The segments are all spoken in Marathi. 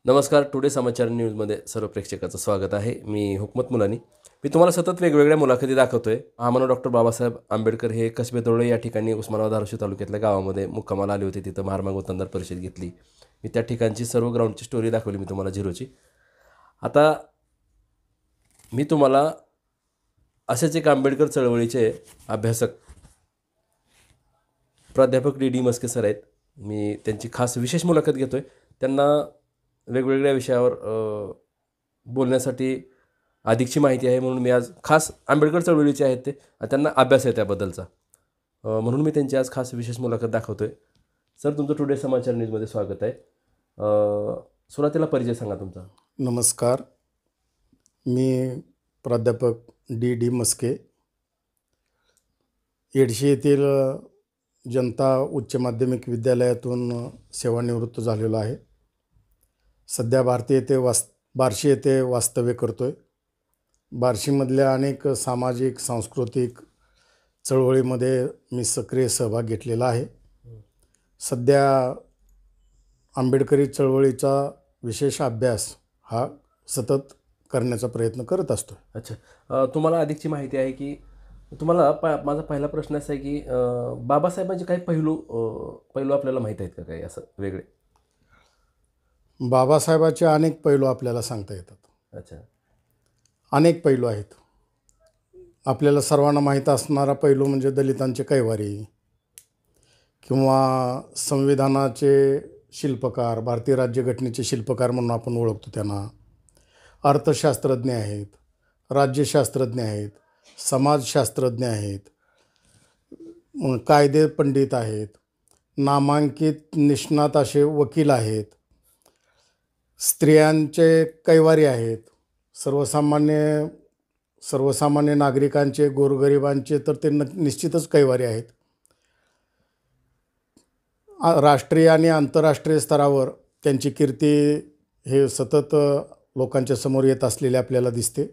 नमस्कार. टुडे समाचार न्यूजमध्ये सर्व प्रेक्षकाचं स्वागत आहे. मी हुकमत मुलानी. मी तुम्हाला सतत वेगवेगळ्या मुलाखती दाखवतोय. महामानव डॉक्टर बाबासाहेब आंबेडकर हे कसबे तरोळे या ठिकाणी उस्मानाबाद धाराशिव तालुक्यातल्या गावामध्ये मुक्कामाला आले होते. तिथं महात्मा गोतंदार परिषद घेतली. मी त्या ठिकाणची सर्व ग्राउंडची स्टोरी दाखवली मी तुम्हाला झिरोची. आता मी तुम्हाला असेच एक आंबेडकर चळवळीचे अभ्यासक प्राध्यापक डी मस्के सर आहेत. मी त्यांची खास विशेष मुलाखत घेतो आहे. त्यांना वेगवेगळ्या विषयावर बोलण्यासाठी अधिकची माहिती आहे, म्हणून मी आज खास आंबेडकर चळवळीचे आहेत ते त्यांना अभ्यास आहे त्याबद्दलचा, म्हणून मी त्यांची आज खास विशेष मुलाखत दाखवतो आहे. सर, तुमचं टुडे समाचार न्यूजमध्ये स्वागत आहे. सुरुवातीला परिचय सांगा तुमचा. नमस्कार, मी प्राध्यापक डी मस्के, येडशी येथील जनता उच्च माध्यमिक विद्यालयातून सेवानिवृत्त झालेलो आहे. सध्या बार्शी येथे वास्तव्य करतो आहे. बार्शीमधल्या अनेक सामाजिक सांस्कृतिक चळवळीमध्ये मी सक्रिय सहभाग घेतलेला आहे. सध्या आंबेडकरी चळवळीचा विशेष अभ्यास हा सतत करण्याचा प्रयत्न करत असतो. अच्छा, तुम्हाला अधिकची माहिती आहे की तुम्हाला माझा पहिला प्रश्न असा आहे की बाबासाहेबांचे काही पैलू आपल्याला माहीत आहेत का काही असं वेगळे? बाबासाहेबाचे अनेक पैलू आपल्याला सांगता येतात. अच्छा, अनेक पैलू आहेत. आपल्याला सर्वांना माहीत असणारा पैलू म्हणजे दलितांचे कैवारी किंवा संविधानाचे शिल्पकार, भारतीय राज्यघटनेचे शिल्पकार म्हणून आपण ओळखतो त्यांना. अर्थशास्त्रज्ञ आहेत, राज्यशास्त्रज्ञ आहेत, समाजशास्त्रज्ञ आहेत, कायदे पंडित आहेत, नामांकित निष्णात असे वकील आहेत, स्त्रियांचे कैवारी आहेत, सर्वसामान्य नागरिकांचे, गोरगरिबांचे तर ते निश्चितच कैवारी आहेत. राष्ट्रीय आणि आंतरराष्ट्रीय स्तरावर त्यांची कीर्ती हे सतत लोकांच्या समोर येत असलेले आपल्याला दिसते.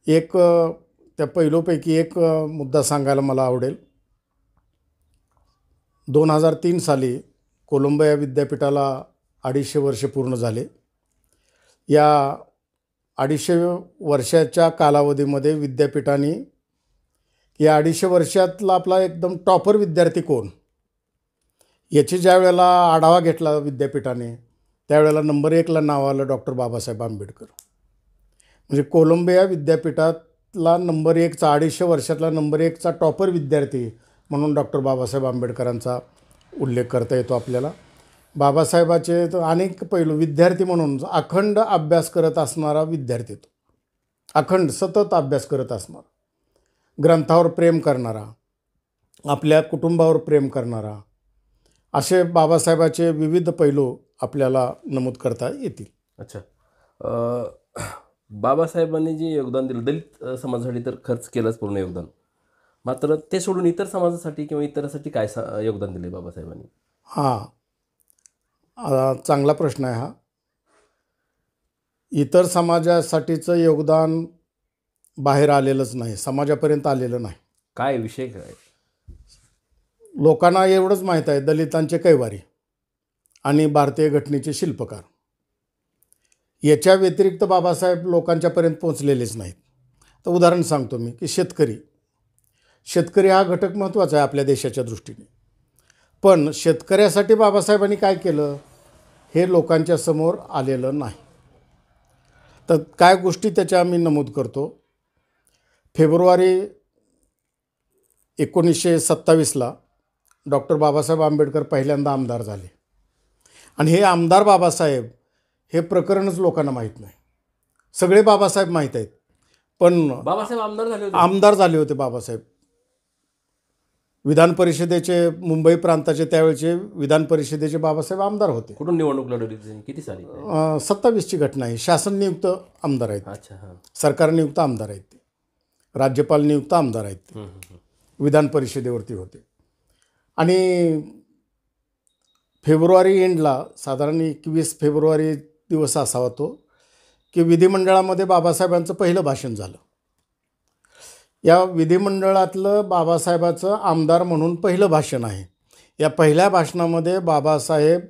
त्या पैलूपैकी एक मुद्दा सांगायला मला आवडेल. 2003 साली कोलंबिया विद्यापीठाला 250 वर्ष पूर्ण झाले. या 250 वर्षाच्या कालावधीमध्ये विद्यापीठाने या 250 वर्षातला आपला एकदम टॉपर विद्यार्थी कोण याची ज्या वेळेला आढावा घेतला विद्यापीठाने, त्यावेळेला नंबर 1ला नाव आलं डॉक्टर बाबासाहेब आंबेडकर. म्हणजे कोलंबिया विद्यापीठातला नंबर 1चा 250 वर्षातला नंबर 1चा टॉपर विद्यार्थी म्हणून डॉक्टर बाबासाहेब आंबेडकरांचा उल्लेख करता येतो आपल्याला. बाबासाहेबाचे अनेक पैलू, विद्यार्थी म्हणून अखंड अभ्यास करत असणारा विद्यार्थी, तो अखंड सतत अभ्यास करत असणारा, ग्रंथावर प्रेम करणारा, आपल्या कुटुंबावर प्रेम करणारा, असे बाबासाहेबाचे विविध पैलू आपल्याला नमूद करता येतील. अच्छा, बाबासाहेबांनी जे योगदान दिलं दलित समाजासाठी तर खर्च केलंच पूर्ण योगदान, मात्र ते सोडून इतर समाजासाठी किंवा इतरांसाठी काय योगदान दिले बाबासाहेबांनी? चांगला प्रश्न आहे हा. इतर समाजासाठीचं योगदान बाहेर आलेलंच नाही, समाजापर्यंत आलेलं नाही. काय विषय काय? लोकांना एवढंच माहीत आहे, दलितांचे कैवारी आणि भारतीय घटनेचे शिल्पकार. याच्या व्यतिरिक्त बाबासाहेब लोकांच्यापर्यंत पोचलेलेच नाहीत. तर उदाहरण सांगतो मी की शेतकरी हा घटक महत्त्वाचा आहे आपल्या देशाच्या दृष्टीने. पण शेतकऱ्यासाठी बाबासाहेबांनी काय केलं हे लोकांच्या समोर आलेलं नाही. तर काय गोष्टी त्याच्या मी नमूद करतो. फेब्रुवारी 1927ला डॉक्टर बाबासाहेब आंबेडकर पहिल्यांदा आमदार झाले. आणि हे आमदार बाबासाहेब हे प्रकरणच लोकांना माहीत नाही. सगळे बाबासाहेब माहीत आहेत, पण बाबासाहेब आमदार झाले होते बाबासाहेब. विधान परिषदेचे, मुंबई प्रांताचे त्यावेळेचे विधान परिषदेचे बाबासाहेब आमदार होते. कुठून निवडणूक लढवली, किती साली? 27ची घटना आहे. शासन नियुक्त आमदार आहेत. अच्छा, हां. सरकार नियुक्त आमदार आहेत ते. राज्यपाल नियुक्त आमदार आहेत ते. विधान परिषदेवरती होते. आणि फेब्रुवारी एंडला, साधारण 21 फेब्रुवारी दिवस असावा तो, की विधिमंडळामध्ये बाबासाहेबांचं पहिलं भाषण झालं. या विधिमंडळातलं बाबासाहेबाचं आमदार म्हणून पहिलं भाषण आहे. या पहिल्या भाषणामध्ये बाबासाहेब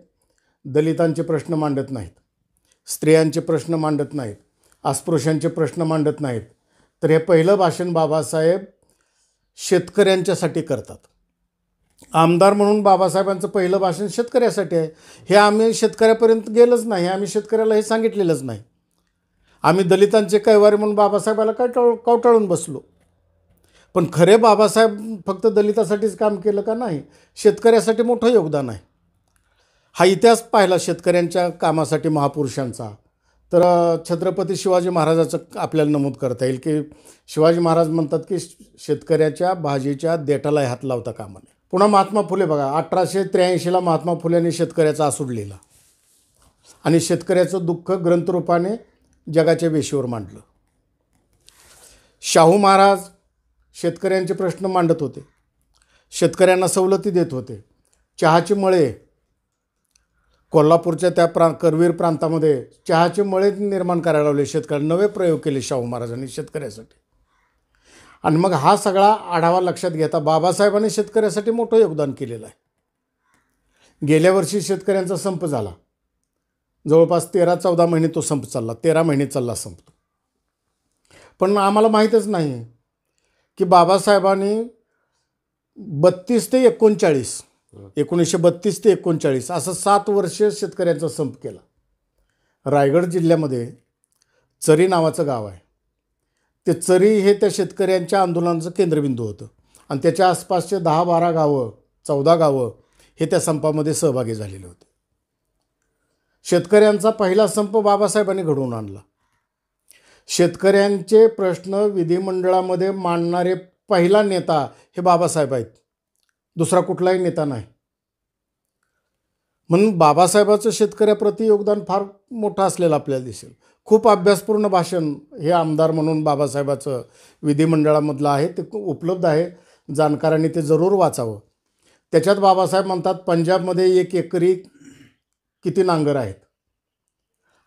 दलितांचे प्रश्न मांडत नाहीत, स्त्रियांचे प्रश्न मांडत नाहीत, अस्पृश्यांचे प्रश्न मांडत नाहीत, तर हे पहिलं भाषण बाबासाहेब शेतकऱ्यांच्यासाठी करतात. आमदार म्हणून बाबासाहेबांचं पहिलं भाषण शेतकऱ्यासाठी आहे. हे आम्ही शेतकऱ्यापर्यंत गेलंच नाही, आम्ही शेतकऱ्याला हे सांगितलेलंच नाही. आम्ही दलितांचे कैवारी म्हणून बाबासाहेबाला कवटाळून बसलो. पण खरे बाबासाहेब फक्त दलितासाठीच काम केलं का? नाही, शेतकऱ्यासाठी मोठं योगदान आहे. हा इतिहास पाहिला शेतकऱ्यांच्या कामासाठी महापुरुषांचा, तर छत्रपती शिवाजी महाराजाचं आपल्याला नमूद करता येईल की शिवाजी महाराज म्हणतात की शेतकऱ्याच्या भाजीच्या देठाला हात लावता कामा नये. पुन्हा महात्मा फुले बघा, 1883ला महात्मा फुलेंनी शेतकऱ्याचा आसूड लिहिला आणि शेतकऱ्याचं दुःख ग्रंथरूपाने जगाच्या वेशीवर मांडलं. शाहू महाराज शेतकऱ्यांचे प्रश्न मांडत होते, शेतकऱ्यांना सवलती देत होते. चहाचे मळे, कोल्हापूरच्या त्या करवीर प्रांतामध्ये चहाचे मळे निर्माण करायला लावले शेतकऱ्यांना. नवे प्रयोग केले शाहू महाराजांनी शेतकऱ्यासाठी. आणि मग हा सगळा आढावा लक्षात घेता बाबासाहेबांनी शेतकऱ्यासाठी मोठं योगदान केलेलं आहे. गेल्या वर्षी शेतकऱ्यांचा संप झाला, जवळपास 13-14 महिने तो संप चालला, 13 महिने चालला संप. पण आम्हाला माहीतच नाही की बाबासाहेबांनी 1932 ते 1939 असं 7 वर्ष शेतकऱ्यांचा संप केला. रायगड जिल्ह्यामध्ये चरी नावाचं गाव आहे. ते चरी हे त्या शेतकऱ्यांच्या आंदोलनाचं केंद्रबिंदू होतं आणि त्याच्या आसपासचे 10-12 गावं, 14 गावं हे त्या संपामध्ये सहभागी झालेले होते. शेतकऱ्यांचा पहिला संप बाबासाहेबांनी घडवून आणला. शेतकऱ्यांचे प्रश्न विधिमंडळामध्ये मांडणारे पहिला नेता हे बाबासाहेब आहेत, दुसरा कुठलाही नेता नाही. म्हणून बाबासाहेबाचं शेतकऱ्याप्रती योगदान फार मोठं असलेलं आपल्याला दिसेल. खूप अभ्यासपूर्ण भाषण हे आमदार म्हणून बाबासाहेबाचं विधिमंडळामधलं आहे, ते उपलब्ध आहे, जाणकारांनी ते जरूर वाचावं. त्याच्यात बाबासाहेब म्हणतात पंजाबमध्ये 1 एकरी किती नांगर आहेत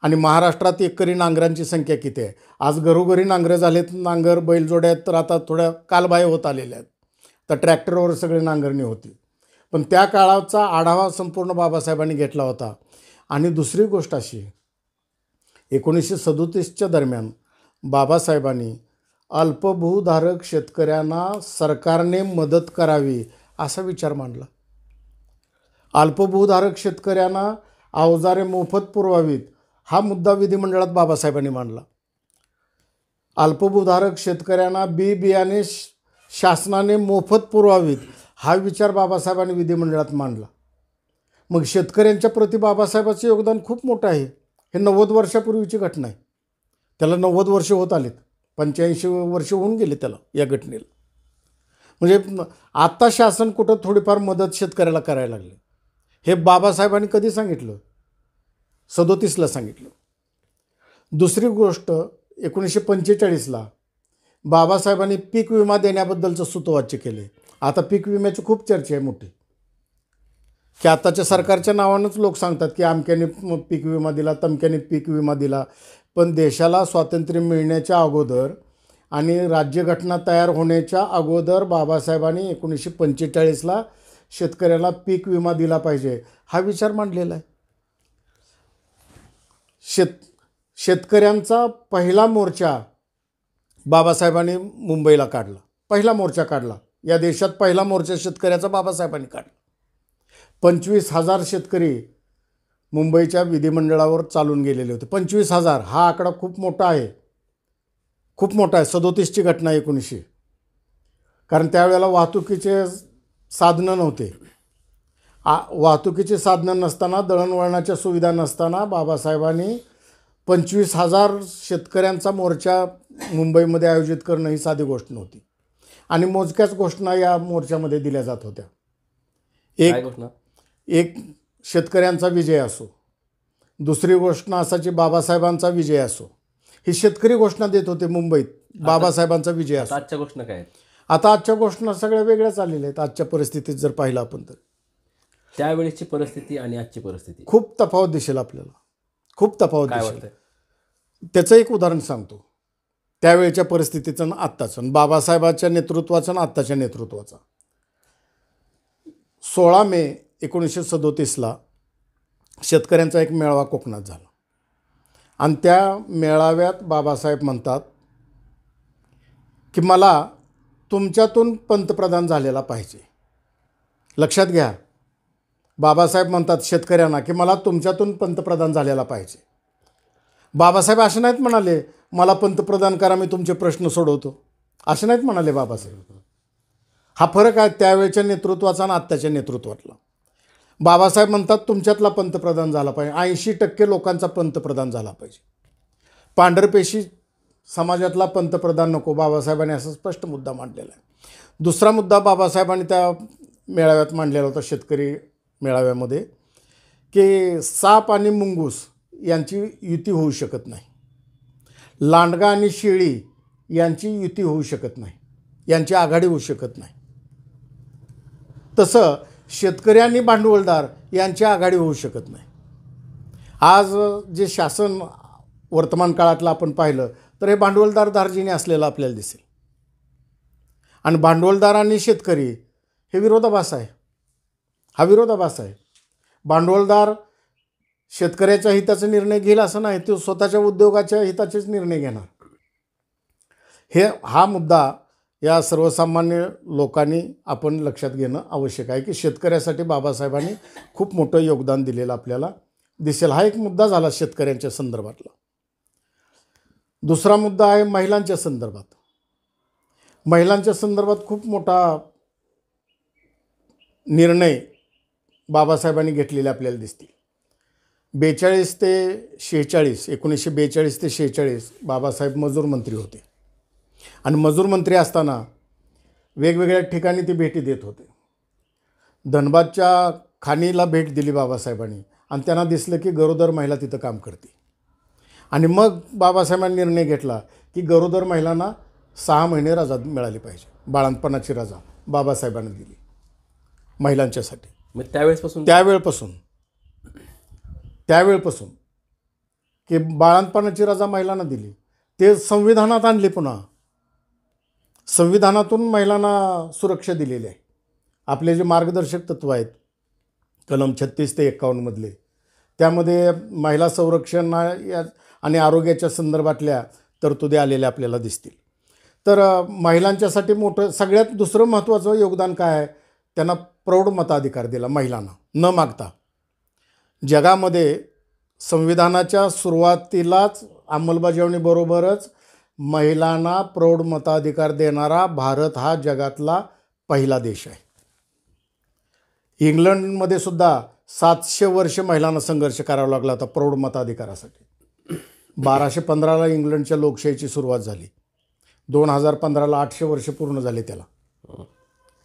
आणि महाराष्ट्रात एकरी नांगरांची संख्या किती आहे. आज घरोघरी नांगरं झालेत, नांगर बैलजोड्या तर आता थोड्या कालबाह्य होत आलेल्या आहेत, तर ट्रॅक्टरवर सगळी नांगरणी होती. पण त्या काळाचा आढावा संपूर्ण बाबासाहेबांनी घेतला होता. आणि दुसरी गोष्ट अशी, 1937च्या दरम्यान बाबासाहेबांनी अल्पभूधारक शेतकऱ्यांना सरकारने मदत करावी असा विचार मांडला. अल्पभूधारक शेतकऱ्यांना अवजारे मोफत पुरवावीत हा मुद्दा विधिमंडळात बाबासाहेबांनी मांडला. अल्पभूधारक शेतकऱ्यांना बियाणे शासनाने मोफत पुरवावीत हा विचार बाबासाहेबांनी विधिमंडळात मांडला. मग शेतकऱ्यांच्या प्रति बाबासाहेबांचं योगदान खूप मोठं आहे. हे 90 वर्षापूर्वीची घटना आहे. त्याला 90 वर्ष होत आलीत, 85 वर्ष होऊन गेले त्याला, या घटनेला. म्हणजे आत्ता शासन कुठं थोडीफार मदत शेतकऱ्याला करायला लागले. हे बाबासाहेबांनी कधी सांगितलं? 37ला सांगितलं. दुसरी गोष्ट, 1945ला बाबासाहेबांनी पीक विमा देण्याबद्दलचं सूतोवाच्य केले. आता पीक विम्याची खूप चर्चा आहे मोठी, की आताच्या सरकारच्या नावानंच लोक सांगतात की अमक्याने पीक विमा दिला, तमक्याने पीक विमा दिला. पण देशाला स्वातंत्र्य मिळण्याच्या अगोदर आणि राज्यघटना तयार होण्याच्या अगोदर बाबासाहेबांनी 1945ला शेतकऱ्याला पीक विमा दिला पाहिजे हा विचार मांडलेला आहे. शेतकऱ्यांचा पहिला मोर्चा बाबासाहेबांनी मुंबईला काढला. पहिला मोर्चा काढला या देशात, पहिला मोर्चा शेतकऱ्याचा बाबासाहेबांनी काढला. 25,000 शेतकरी मुंबईच्या विधिमंडळावर चालून गेलेले होते. 25,000 हा आकडा खूप मोठा आहे, खूप मोठा आहे. 37ची घटना 1900, कारण त्यावेळेला वाहतुकीचे साधनं नव्हते. वाहतुकीची साधनं नसताना, दळणवळणाच्या सुविधा नसताना बाबासाहेबांनी 25,000 शेतकऱ्यांचा मोर्चा मुंबईमध्ये आयोजित करणं ही साधी गोष्ट नव्हती. आणि मोजक्याच घोषणा या मोर्चामध्ये दिल्या जात होत्या. एक शेतकऱ्यांचा विजय असो, दुसरी घोषणा असायची बाबासाहेबांचा विजय असो. ही शेतकरी घोषणा देत होते मुंबईत, बाबासाहेबांचा विजय असो. आजच्या घोषणा काय आहेत? आता आजच्या घोषणा सगळ्या वेगळ्याच आलेल्या आहेत. आजच्या परिस्थितीत जर पाहिलं आपण तर त्यावेळेची परिस्थिती आणि आजची परिस्थिती खूप तफावत दिसेल आपल्याला, खूप तफावत काय दिसेल. वाटतंय? त्याचं एक उदाहरण सांगतो, त्यावेळच्या परिस्थितीचं आणि आत्ताचं, बाबासाहेबांच्या नेतृत्वाचं आणि आत्ताच्या नेतृत्वाचा. 16 मे 1937ला शेतकऱ्यांचा एक मेळावा कोकणात झाला आणि त्या मेळाव्यात बाबासाहेब म्हणतात की मला तुमच्यातून पंतप्रधान झालेला पाहिजे. लक्षात घ्या, बाबासाहेब म्हणतात शेतकऱ्यांना की मला तुमच्यातून पंतप्रधान झालेला पाहिजे. बाबासाहेब असे नाहीत म्हणाले मला पंतप्रधान करा मी तुमचे प्रश्न सोडवतो, असे नाहीत म्हणाले बाबासाहेब. हा फरक आहे त्यावेळच्या नेतृत्वाचा आणि आत्ताच्या नेतृत्वातला. बाबासाहेब म्हणतात तुमच्यातला पंतप्रधान झाला पाहिजे, 80% लोकांचा पंतप्रधान झाला पाहिजे. पांढरपेशी समाजातला पंतप्रधान नको, बाबासाहेबांनी असा स्पष्ट मुद्दा मांडलेला आहे. दुसरा मुद्दा बाबासाहेबांनी त्या मेळाव्यात मांडलेला होता, शेतकरी मेळाव्यामध्ये, की साप आणि मुंगूस यांची युती होऊ शकत नाही, लांडगा आणि शेळी यांची युती होऊ शकत नाही, यांची आघाडी होऊ शकत नाही. तसं शेतकरी आणि भांडवलदार यांची आघाडी होऊ शकत नाही. आज जे शासन वर्तमान काळातलं आपण पाहिलं तर हे भांडवलदार दार्जिने असलेलं आपल्याला दिसेल. आणि भांडवलदार आणि शेतकरी हे विरोधाभास आहे, हा विरोधाभास आहे. भांडवलदार शेतकऱ्याच्या हिताचा निर्णय घेईल असं नाही, तो स्वतःच्या उद्योगाच्या हिताचेच निर्णय घेणार. हा मुद्दा या सर्वसामान्य लोकांनी आपण लक्षात घेणं आवश्यक आहे की शेतकऱ्यासाठी बाबासाहेबांनी खूप मोठं योगदान दिलेलं आपल्याला दिसेल. हा एक मुद्दा झाला शेतकऱ्यांच्या संदर्भातला. दुसरा मुद्दा आहे महिलांच्या संदर्भात. महिलांच्या संदर्भात खूप मोठा निर्णय बाबासाहेबांनी घेतलेले आपल्याला दिसतील. 1942 ते 46 बाबासाहेब मजूर मंत्री होते आणि मजूर मंत्री असताना वेगवेगळ्या ठिकाणी ते भेटी देत होते. धनबादच्या खाणीला भेट दिली बाबासाहेबांनी आणि त्यांना दिसलं की गरोदर महिला तिथं काम करते. आणि मग बाबासाहेबांनी निर्णय घेतला की गरोदर महिलांना 6 महिने रजा मिळाली पाहिजे. बाळंतपणाची रजा बाबासाहेबांनी दिली महिलांच्यासाठी. मग त्यावेळेसपासून त्यावेळपासून की बाळंतपणाची रजा महिलांना दिली. ते संविधानात आणली, पुन्हा संविधानातून महिलांना सुरक्षा दिलेली आहे. आपले जे मार्गदर्शक तत्त्व आहेत कलम 36 ते 51 मधले, त्यामध्ये महिला संरक्षण आणि आरोग्याच्या संदर्भातल्या तरतुदी आलेल्या आपल्याला दिसतील. तर महिलांच्यासाठी मोठं सगळ्यात दुसरं महत्त्वाचं योगदान काय आहे, त्यांना प्रौढ मताधिकार दिला महिलांना न मागता. जगामध्ये संविधानाच्या सुरुवातीलाच अंमलबजावणीबरोबरच महिलांना प्रौढ मताधिकार देणारा भारत हा जगातला पहिला देश आहे. इंग्लंडमध्ये सुद्धा 700 वर्ष महिलांना संघर्ष करावा लागला होता प्रौढ मताधिकारासाठी. 1215ला इंग्लंडच्या लोकशाहीची सुरुवात झाली. 2015ला 800 वर्ष पूर्ण झाले त्याला.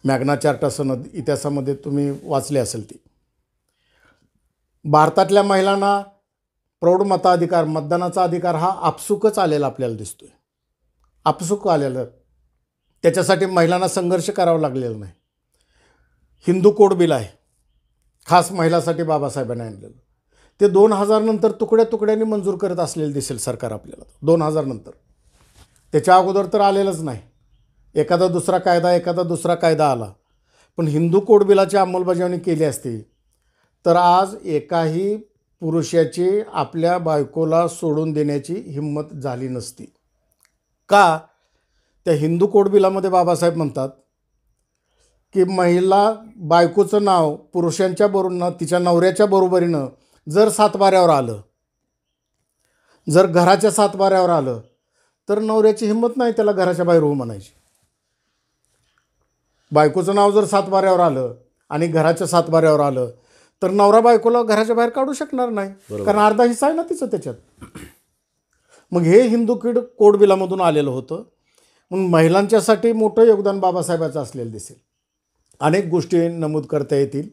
मॅग्ना चार्टा सनद इतिहासामध्ये तुम्ही वाचले असेल ती. भारतातल्या महिलांना प्रौढ मताधिकार, मतदानाचा अधिकार हा आपसुकच आलेला आपल्याला दिसतोय, आपसुक आलेलं. त्याच्यासाठी महिलांना संघर्ष करावा लागलेला नाही. हिंदू कोड बिल आहे, खास महिलासाठी बाबासाहेबांनी आणलेलं. ते 2000 नंतर तुकड्या तुकड्यांनी मंजूर करत असलेलं दिसेल सरकार आपल्याला 2000 नंतर. त्याच्या अगोदर तर आलेलंच नाही. एखादा दुसरा कायदा आला. पण हिंदू कोड बिलाची अंमलबजावणी केली असती तर आज एकाही पुरुषाची आपल्या बायकोला सोडून देण्याची हिंमत झाली नसती. का? त्या हिंदू कोड बिलामध्ये बाबासाहेब म्हणतात की महिला बायकोचं नाव पुरुषांच्या बरोबरीनं, तिच्या नवऱ्याच्या बरोबरीनं जर सातबाऱ्यावर आलं, जर घराच्या सातबाऱ्यावर आलं तर नवऱ्याची हिंमत नाही त्याला घराच्या बाहेर हो म्हणायची. बायकोचं नाव जर सातबाऱ्यावर आलं आणि घराच्या सातबाऱ्यावर आलं तर नवरा बायकोला घराच्या बाहेर काढू शकणार नाही, कारण अर्धा हिस्सा आहे ना तिचं त्याच्यात. मग हे हिंदू कोड बिलामधून आलेलं होतं. म्हणून महिलांच्यासाठी मोठं योगदान बाबासाहेबाचं असलेलं दिसेल. अनेक गोष्टी नमूद करता येतील.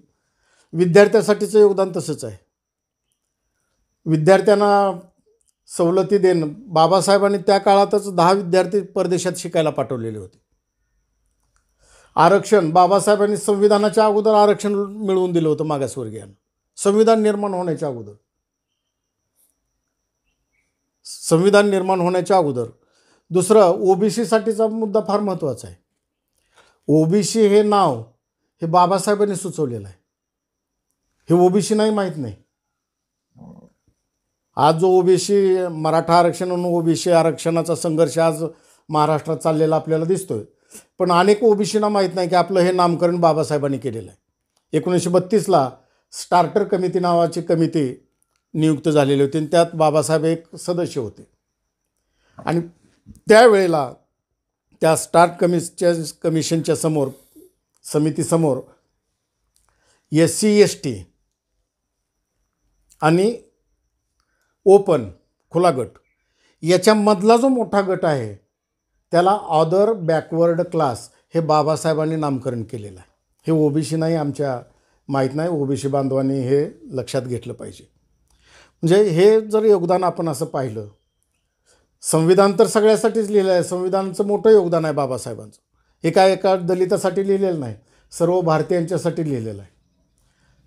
विद्यार्थ्यासाठीचं योगदान तसंच आहे. विद्यार्थ्यांना सवलती देणं, बाबासाहेबांनी त्या काळातच 10 विद्यार्थी परदेशात शिकायला पाठवलेले होते. आरक्षण बाबासाहेबांनी संविधानाच्या अगोदर आरक्षण मिळवून दिलं होतं मागासवर्गीयांना, संविधान निर्माण होण्याच्या अगोदर. संविधान निर्माण होण्याच्या अगोदर. दुसरं, ओबीसीसाठीचा मुद्दा फार महत्त्वाचा आहे. ओबीसी हे नाव हे बाबासाहेबांनी सुचवलेलं आहे. हे ओबीसी नाही माहीत नाही. आज जो ओबीसी मराठा आरक्षण आणि ओबीसी आरक्षणाचा संघर्ष आज महाराष्ट्रात चाललेला आपल्याला दिसतोय, पण अनेक ओबीसींना माहीत नाही की आपलं हे नामकरण बाबासाहेबांनी केलेलं आहे. 1932ला स्टार्टर कमिटी नावाची कमिटी नियुक्त झालेली होती आणि त्यात बाबासाहेब एक सदस्य होते. आणि त्यावेळेला त्या कमिशनच्या समोर समितीसमोर SC ST आणि ओपन खुला गट याच्यामधला जो मोठा गट आहे त्याला ऑदर बॅकवर्ड क्लास हे बाबासाहेबांनी नामकरण केलेलं आहे. हे ओबीसी नाही, आमच्या माहीत नाही, ओबीसी बांधवांनी हे लक्षात घेतलं पाहिजे. म्हणजे हे जर योगदान आपण असं पाहिलं, संविधान तर सगळ्यासाठीच लिहिलं आहे. संविधानाचं मोठं योगदान आहे बाबासाहेबांचं. हे काय एका दलितासाठी लिहिलेलं नाही, सर्व भारतीयांच्यासाठी लिहिलेलं आहे.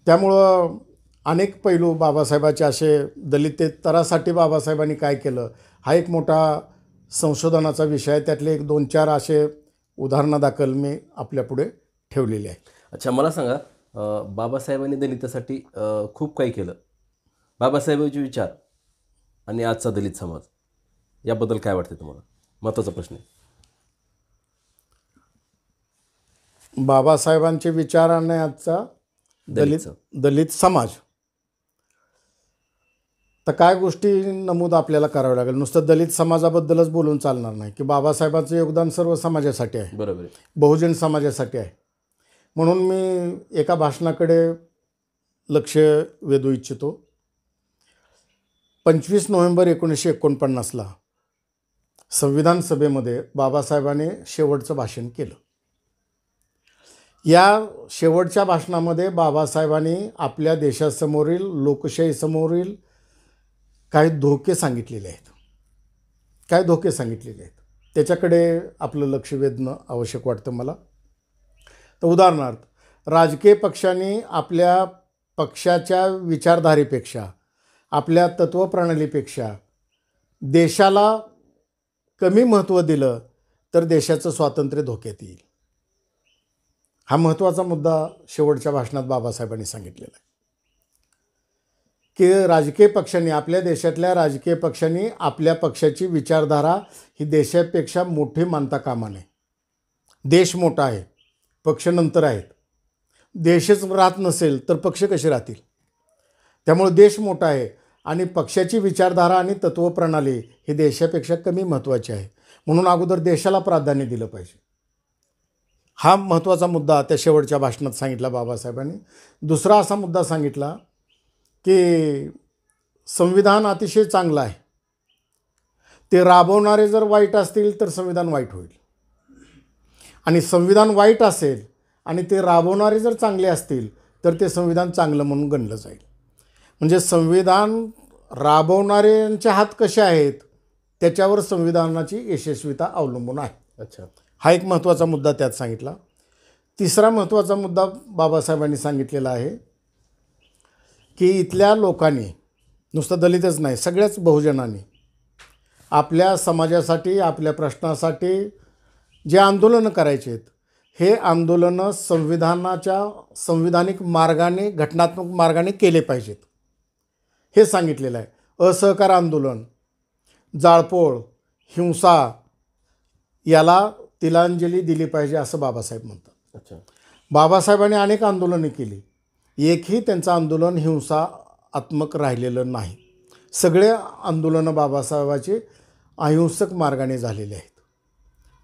त्यामुळं अनेक पैलू बाबासाहेबाचे असे दलितेतरासाठी बाबासाहेबांनी काय केलं हा एक मोठा संशोधनाचा विषय आहे. त्यातले एक 2-4 असे उदाहरणादाखल मी आपल्यापुढे ठेवलेले आहे. अच्छा, मला सांगा, बाबासाहेबांनी दलितासाठी खूप काही केलं. बाबासाहेबांचे विचार आणि आजचा दलित समाज याबद्दल काय वाटते तुम्हाला? महत्त्वाचा प्रश्न आहे. बाबासाहेबांचे विचार आणि आजचा दलित समाज, तर काय गोष्टी नमूद आपल्याला कराव्या लागेल. नुसतं दलित समाजाबद्दलच बोलून चालणार नाही की बाबासाहेबांचं योगदान सर्व समाजासाठी आहे, बरोबर आहे, बहुजन समाजासाठी आहे. म्हणून मी एका भाषणाकडे लक्ष वेधू इच्छितो. 25 नोव्हेंबर 1949ला संविधान सभेमध्ये बाबासाहेबांनी शेवटचं भाषण केलं. या शेवटच्या भाषणामध्ये बाबासाहेबांनी आपल्या देशासमोरील लोकशाहीसमोरील काही धोके सांगितलेले आहेत. काय धोके सांगितलेले आहेत त्याच्याकडे आपलं लक्ष वेधणं आवश्यक वाटतं मला. तर उदाहरणार्थ, राजकीय पक्षांनी आपल्या पक्षाच्या विचारधारेपेक्षा, आपल्या तत्त्वप्रणालीपेक्षा देशाला कमी महत्त्व दिलं तर देशाचं स्वातंत्र्य धोक्यात येईल. हा महत्त्वाचा मुद्दा शेवटच्या भाषणात बाबासाहेबांनी सांगितलेला आहे की राजकीय पक्षांनी, आपल्या देशातल्या राजकीय पक्षांनी आपल्या पक्षाची विचारधारा ही देशापेक्षा मोठी मानता कामा नये. देश मोठा आहे, पक्ष नंतर आहेत. देशच राहत नसेल तर पक्ष कसे राहतील? त्यामुळे देश मोठा आहे आणि पक्षाची विचारधारा आणि तत्त्वप्रणाली ही देशापेक्षा कमी महत्त्वाची आहे. म्हणून अगोदर देशाला प्राधान्य दिलं पाहिजे. हा महत्त्वाचा मुद्दा त्या शेवटच्या भाषणात सांगितला बाबासाहेबांनी. दुसरा असा मुद्दा सांगितला की संविधान अतिशय चांगलं आहे, ते राबवणारे जर वाईट असतील तर संविधान वाईट होईल, आणि संविधान वाईट असेल आणि ते राबवणारे जर चांगले असतील तर ते संविधान चांगलं म्हणून गणलं जाईल. म्हणजे संविधान राबवणाऱ्यांचे हात कसे आहेत त्याच्यावर संविधानाची यशस्वीता अवलंबून आहे. अच्छा, हा एक महत्त्वाचा मुद्दा त्यात सांगितला. तिसरा महत्त्वाचा मुद्दा बाबासाहेबांनी सांगितलेला आहे की इथल्या लोकांनी, नुसतं दलितच नाही, सगळ्याच बहुजनांनी आपल्या समाजासाठी, आपल्या प्रश्नासाठी जे आंदोलनं करायचे आहेत हे आंदोलनं संविधानिक मार्गाने, घटनात्मक मार्गाने केले पाहिजेत, हे सांगितलेलं आहे. असहकार आंदोलन, जाळपोळ, हिंसा याला तिलांजली दिली पाहिजे असं बाबासाहेब म्हणतात. अच्छा, बाबासाहेबांनी अनेक आंदोलनं केली, एकही त्यांचं आंदोलन हिंसात्मक राहिलेलं नाही. सगळे आंदोलनं बाबासाहेबाची अहिंसक मार्गाने झालेले आहेत.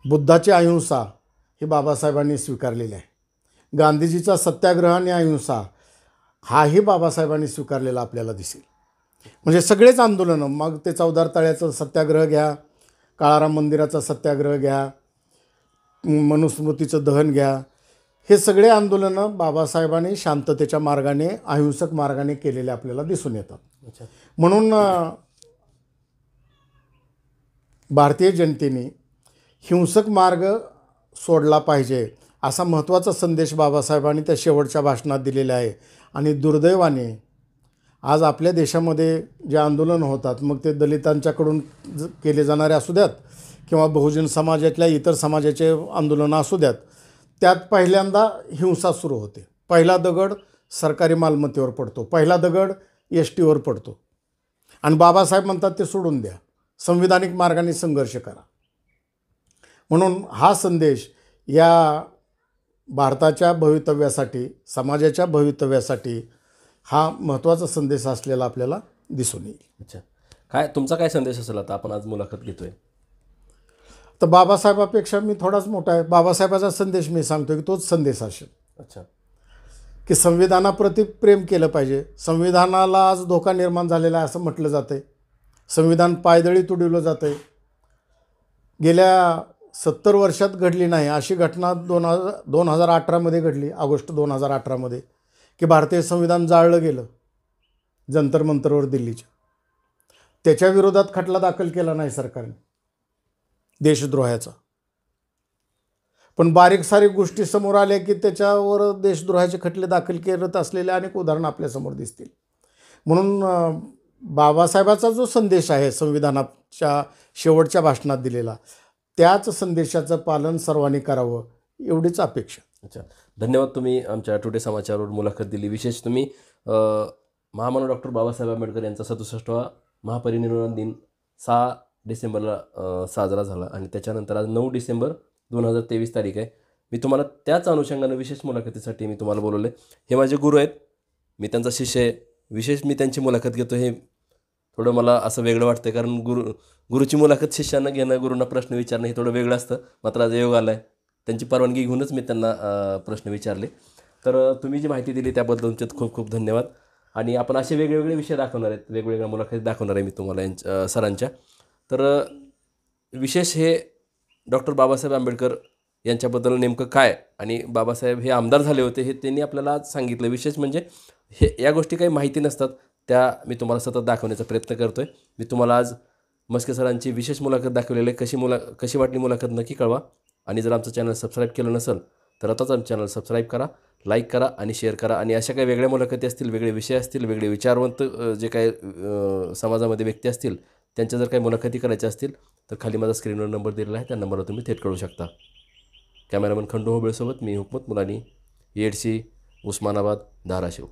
बुद्धाची अहिंसा ही बाबासाहेबांनी स्वीकारलेली आहे. गांधीजीचा सत्याग्रह आणि अहिंसा हाही बाबासाहेबांनी स्वीकारलेला आपल्याला दिसेल. म्हणजे सगळेच आंदोलनं, मग ते चौदार तळ्याचं सत्याग्रह घ्या, काळाराम मंदिराचा सत्याग्रह घ्या, मनुस्मृतीचं दहन घ्या, हे सगळे आंदोलनं बाबासाहेबांनी शांततेच्या मार्गाने, अहिंसक मार्गाने केलेले आपल्याला दिसून येतात. अच्छा, म्हणून भारतीय जनतेने हिंसक मार्ग सोडला पाहिजे असा महत्त्वाचा संदेश बाबासाहेबांनी त्या शेवटच्या भाषणात दिलेला आहे. आणि दुर्दैवाने आज आपल्या देशामध्ये जे आंदोलन होतात, मग ते दलितांच्याकडून केले जाणारे असू द्यात किंवा बहुजन समाजातल्या इतर समाजाचे आंदोलनं असू द्यात, त्यात पहिल्यांदा हिंसा सुरू होते. पहिला दगड सरकारी मालमत्तेवर पडतो, पहिला दगड STवर पडतो. आणि बाबासाहेब म्हणतात ते सोडून द्या, संविधानिक मार्गाने संघर्ष करा. म्हणून हा संदेश या भारताच्या भवितव्यासाठी, समाजाच्या भवितव्यासाठी हा महत्त्वाचा संदेश असलेला आपल्याला दिसून येईल. अच्छा, काय तुमचा काय संदेश असेल आता आपण आज मुलाखत घेतोय? तर बाबासाहेबापेक्षा मी थोडाच मोठा आहे. बाबासाहेबाचा संदेश मी सांगतो की तोच संदेश असेल अच्छा, की संविधानाप्रती प्रेम केलं पाहिजे. संविधानाला आज धोका निर्माण झालेला आहे असं म्हटलं जातं आहे. संविधान पायदळी तुडवलं जातं आहे. गेल्या 70 वर्षात घडली नाही अशी घटना 2018मध्ये घडली, ऑगस्ट 2018मध्ये, की भारतीय संविधान जाळलं गेलं जंतर मंतरवर दिल्लीच्या. त्याच्या विरोधात खटला दाखल केला नाही सरकारने देशद्रोहाचा. पण बारीक सारीक गोष्टी समोर आल्या की त्याच्यावर देशद्रोहाचे खटले दाखल करत असलेले अनेक उदाहरणं आपल्यासमोर दिसतील. म्हणून बाबासाहेबाचा जो संदेश आहे संविधानाच्या शेवटच्या भाषणात दिलेला, त्याच संदेशाचं पालन सर्वांनी करावं एवढीच अपेक्षा. अच्छा, धन्यवाद. तुम्ही आमच्या टुडे समाचारवर मुलाखत दिली. विशेष तुम्ही महामानव डॉक्टर बाबासाहेब आंबेडकर यांचा 67वा महापरिनिर्वाण दिन 6 डिसेंबरला साजरा झाला आणि त्याच्यानंतर आज 9 डिसेंबर 2023 तारीख आहे. मी तुम्हाला त्याच अनुषंगानं विशेष मुलाखतीसाठी मी तुम्हाला बोलवलं आहे. हे माझे गुरु आहेत, मी त्यांचा शिष्य आहे. विशेष मी त्यांची मुलाखत घेतो हे थोडं मला असं वेगळं वाटतं, कारण गुरुची मुलाखत शिष्यांना घेणं, गुरूंना प्रश्न विचारणं हे थोडं वेगळं असतं. मात्र आज योग आला आहे, त्यांची परवानगी घेऊनच मी त्यांना प्रश्न विचारले. तर तुम्ही जी माहिती दिली त्याबद्दल तुमचे खूप खूप धन्यवाद. आणि आपण असे वेगवेगळे विषय दाखवणार आहेत, वेगवेगळ्या मुलाखती दाखवणार आहे मी तुम्हाला सरांच्या. तर विशेष हे डॉक्टर बाबासाहेब आंबेडकर यांच्याबद्दल नेमकं काय, आणि बाबासाहेब हे आमदार झाले होते हे त्यांनी आपल्याला आज सांगितलं. विशेष म्हणजे हे या गोष्टी काही माहिती नसतात, त्या मी तुम्हाला सतत दाखवण्याचा प्रयत्न करतो आहे. मी तुम्हाला आज मस्के सरांची विशेष मुलाखत दाखवलेली आहे. कशी वाटली मुलाखत नक्की कळवा. आणि जर आमचं चॅनल सबस्क्राईब केलं नसेल तर आताच आमचं चॅनल सबस्क्राईब करा, लाईक करा आणि शेअर करा. आणि अशा काही वेगळ्या मुलाखती असतील, वेगळे विषय असतील, वेगळे विचारवंत जे काही समाजामध्ये व्यक्ती असतील, त्यांच्या जर काही मुलाखती करायच्या असतील तर खाली माझा स्क्रीनवर नंबर दिलेला आहे, त्या नंबरवर तुम्ही थेट कळू शकता. कॅमेरामन खंडू होबळेसोबत मी हुकमत मुलानी, EHC उस्मानाबाद, धाराशिव.